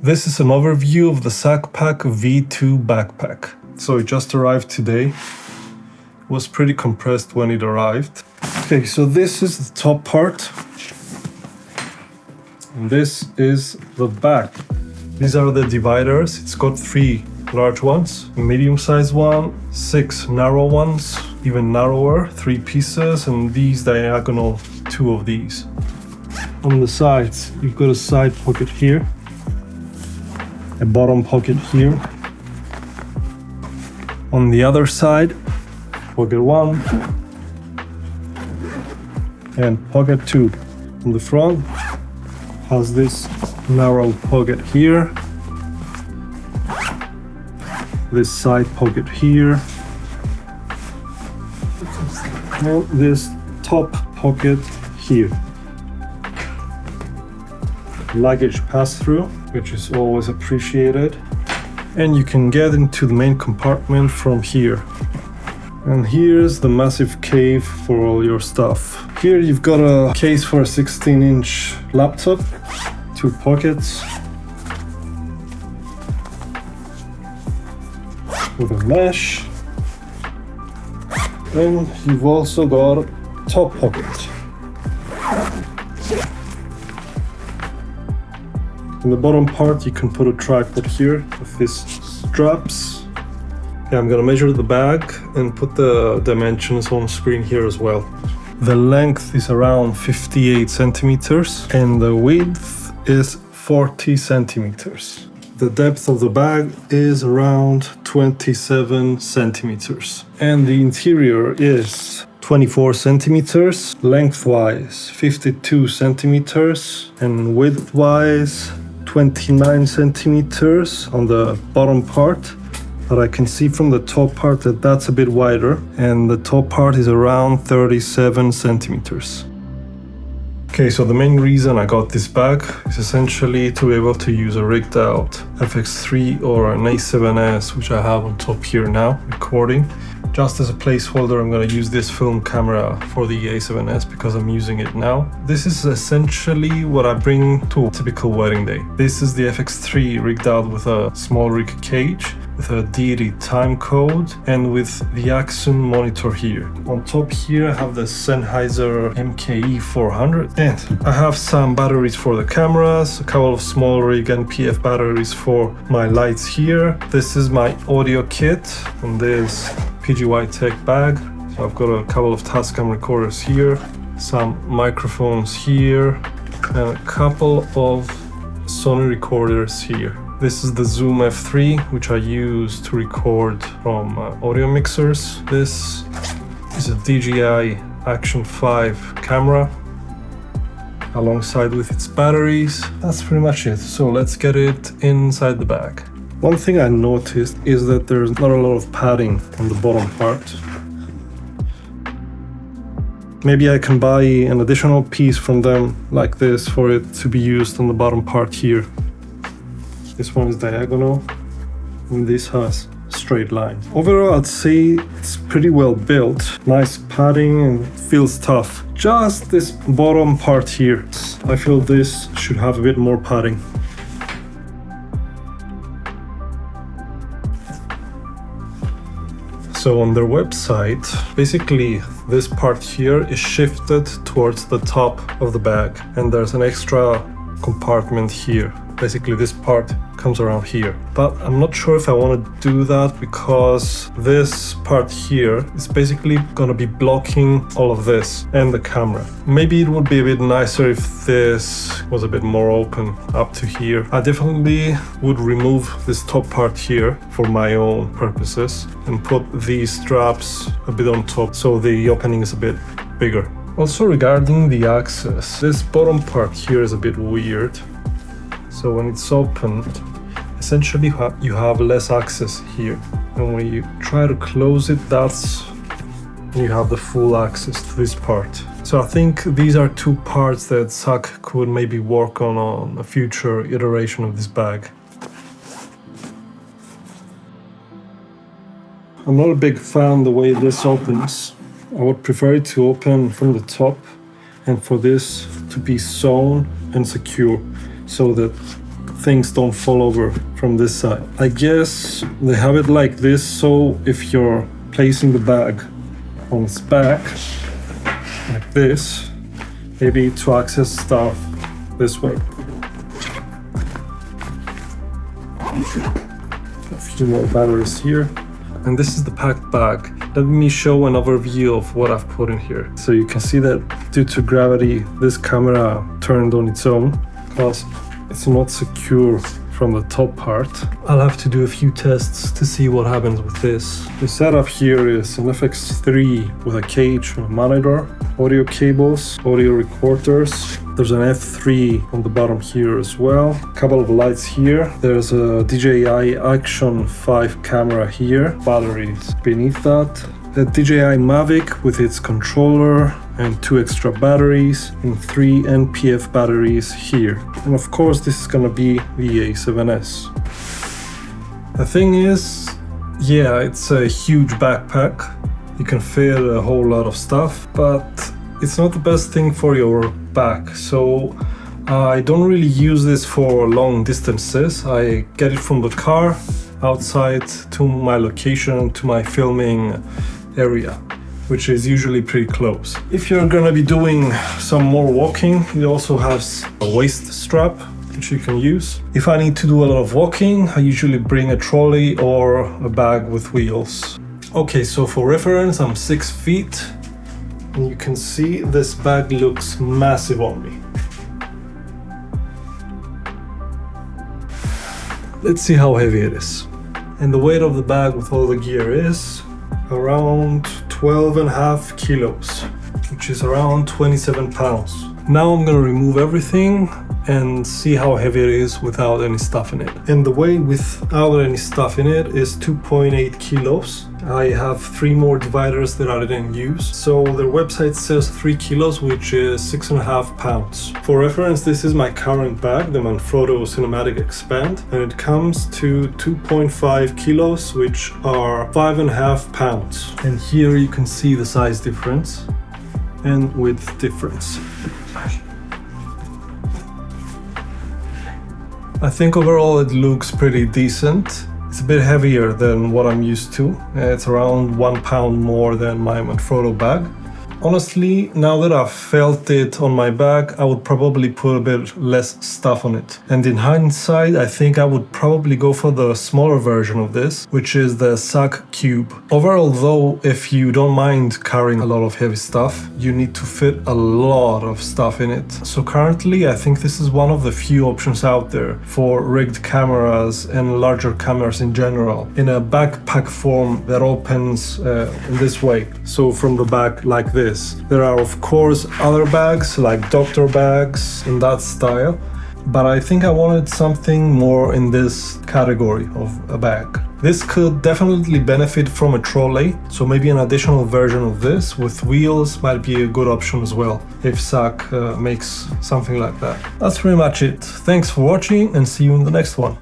This is an overview of the Sakk Pack V2 backpack. So it just arrived today. It was pretty compressed when it arrived. Okay, so this is the top part. And this is the back. These are the dividers. It's got 3 large ones, a medium-sized one, 6 narrow ones, even narrower, 3 pieces, and these diagonal 2 of these. On the sides, you've got a side pocket here, a bottom pocket here. On the other side, pocket 1 and pocket 2. On the front has this narrow pocket here, this side pocket here, and this top pocket here. Luggage pass-through, which is always appreciated. And you can get into the main compartment from here. And here's the massive cave for all your stuff. Here you've got a case for a 16-inch laptop, 2 pockets, with a mesh. And you've also got a top pocket. In the bottom part, you can put a tripod here with these straps. Okay, I'm gonna measure the bag and put the dimensions on screen here as well. The length is around 58 centimeters and the width is 40 centimeters. The depth of the bag is around 27 centimeters. And the interior is 24 centimeters, lengthwise 52 centimeters, and widthwise 29 centimeters on the bottom part. But I can see from the top part that that's a bit wider, and the top part is around 37 centimeters. Okay, so the main reason I got this bag is essentially to be able to use a rigged out FX3 or an A7S, which I have on top here now, recording. Just as a placeholder, I'm going to use this film camera for the A7S because I'm using it now. This is essentially what I bring to a typical wedding day. This is the FX3 rigged out with a small rig cage, with a deity time code, and with the Axon monitor here. On top here I have the Sennheiser MKE 400, and I have some batteries for the cameras, a couple of small rig NPF batteries for my lights here. This is my audio kit and this PGY Tech bag. So I've got a couple of Tascam recorders here, some microphones here, and a couple of Sony recorders here. This is the Zoom F3, which I use to record from audio mixers. This is a DJI Action 5 camera, alongside with its batteries. That's pretty much it. So let's get it inside the bag. One thing I noticed is that there's not a lot of padding on the bottom part. Maybe I can buy an additional piece from them like this for it to be used on the bottom part here. This one is diagonal, and this has straight line. Overall, I'd say it's pretty well built. Nice padding and feels tough. Just this bottom part here. I feel this should have a bit more padding. So on their website, basically this part here is shifted towards the top of the bag, and there's an extra compartment here. Basically this part comes around here, but I'm not sure if I want to do that because this part here is basically going to be blocking all of this and the camera. Maybe it would be a bit nicer if this was a bit more open up to here. I definitely would remove this top part here for my own purposes and put these straps a bit on top so the opening is a bit bigger. Also regarding the access, this bottom part here is a bit weird. So when it's opened, essentially you have less access here. And when you try to close it, that's when you have the full access to this part. So I think these are 2 parts that Sakk could maybe work on a future iteration of this bag. I'm not a big fan the way this opens. I would prefer it to open from the top and for this to be sewn and secure, so that things don't fall over from this side. I guess they have it like this, so if you're placing the bag on its back, like this, maybe to access stuff this way. A few more batteries here. And this is the packed bag. Let me show an overview of what I've put in here. So you can see that due to gravity, this camera turned on its own because it's not secure from the top part. I'll have to do a few tests to see what happens with this. The setup here is an FX3 with a cage and a monitor, audio cables, audio recorders. There's an F3 on the bottom here as well. A couple of lights here. There's a DJI Action 5 camera here. Batteries beneath that. The DJI Mavic with its controller and 2 extra batteries and 3 NPF batteries here. And of course this is gonna be the A7S. The thing is, yeah, it's a huge backpack. You can fit a whole lot of stuff, but it's not the best thing for your back. So I don't really use this for long distances. I get it from the car outside to my location, to my filming area, which is usually pretty close. If you're gonna be doing some more walking, it also has a waist strap which you can use. If I need to do a lot of walking, I usually bring a trolley or a bag with wheels. Okay, so for reference, I'm 6 feet, and you can see this bag looks massive on me. Let's see how heavy it is. And the weight of the bag with all the gear is around 12.5 kilos, which is around 27 pounds. Now I'm gonna remove everything and see how heavy it is without any stuff in it. And the weight without any stuff in it is 2.8 kilos. I have 3 more dividers that I didn't use. So their website says 3 kilos, which is 6.5 pounds. For reference, this is my current bag, the Manfrotto Cinematic Expand, and it comes to 2.5 kilos, which are 5.5 pounds. And here you can see the size difference and width difference. I think overall it looks pretty decent. It's a bit heavier than what I'm used to. It's around 1 pound more than my Manfrotto bag. Honestly, now that I've felt it on my back, I would probably put a bit less stuff on it. And in hindsight, I think I would probably go for the smaller version of this, which is the Sakk Cube. Overall though, if you don't mind carrying a lot of heavy stuff, you need to fit a lot of stuff in it. So currently, I think this is one of the few options out there for rigged cameras and larger cameras in general, in a backpack form that opens in this way. So from the back like this. There are of course other bags like doctor bags in that style, but I think I wanted something more in this category of a bag. This could definitely benefit from a trolley, so maybe an additional version of this with wheels might be a good option as well, if Sakk makes something like that. That's pretty much it. Thanks for watching and see you in the next one.